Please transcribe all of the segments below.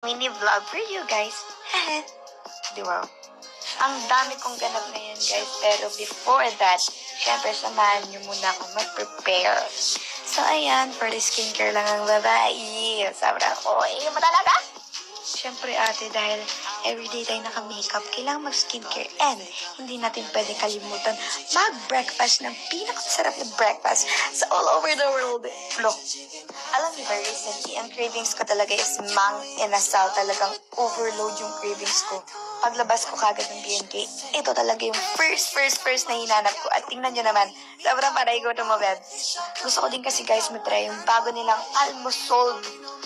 mini vlog for you guys. Di ba? Ang dami kong ganap ngayon guys. Pero before that, syempre samahan niyo muna ako mag-prepare. So ayan, for the skincare lang ang babae. Sobrang oy mo talaga. Syempre ate, dahil everyday tayo naka-makeup, kailangan mag-skincare and hindi natin pwede kalimutan mag-breakfast ng pinakasarap na breakfast sa all over the world. Look, alam niyo ba recently, ang cravings ko talaga is mang inasal. Talagang overload yung cravings ko. Paglabas ko kagad ng BNK, ito talaga yung first na hinanap ko. At tingnan nyo naman, sobrang panay ko tumabed. Gusto ko din kasi guys matry yung bago nilang almusol.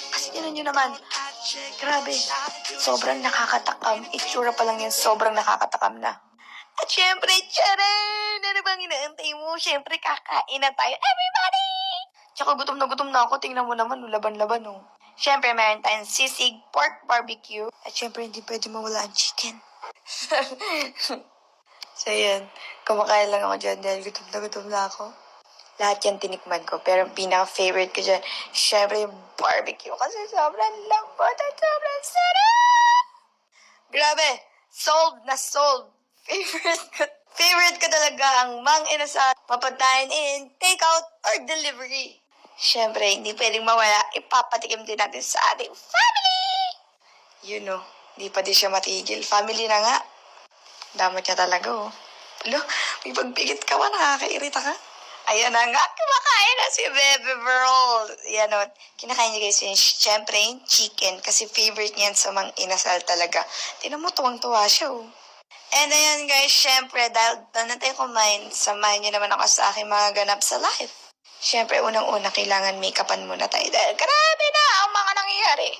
Kasi tingnan nyo naman, grabe, sobrang nakakatakam. Itsura pa lang yan, sobrang nakakatakam na. At syempre, charan! Ano bang inaantay mo? Syempre, kakain na tayo. Everybody! Tsaka gutom na ako. Tingnan mo naman, laban-laban, oh. Syempre, meron tayong sisig, pork barbecue. At syempre, hindi pwede mawala ang chicken. So, yan. Kumakain lang ako dyan dahil gutom na ako. Lahat yan tinikman ko. Pero ang pinaka-favorite ko dyan, syempre yung barbecue. Kasi sobrang lambot at sobrang sarap! Grabe! Sold na sold! Favorite ko talaga ang mang inasal. Papatayin in takeout or delivery. Syempre, hindi pwedeng mawala. Ipapatikim din natin sa ating family! You know, hindi pa din siya matigil. Family na nga. Damot niya talaga, oh. Lo, may pagpigit ka ba? Nakakairita ka? Ayan na nga, kumakain na si Bebe Girl. Yan, oh. Kinakain niya guys yung, syempre, yung chicken. Kasi favorite niyan sa mang inasal talaga. Tinan mo, tuwang-tuwa siya, oh. And ayan guys, syempre, dahil doon na tayo kumain, samahan niyo naman ako sa aking mga ganap sa life. Syempre, unang-una, kailangan make-upan muna tayo dahil grabe na ang mga nangyayari.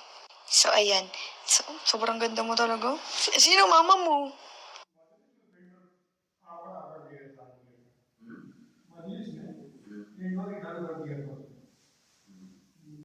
So, ayan. So, sobrang ganda mo talaga. Sino mama mo?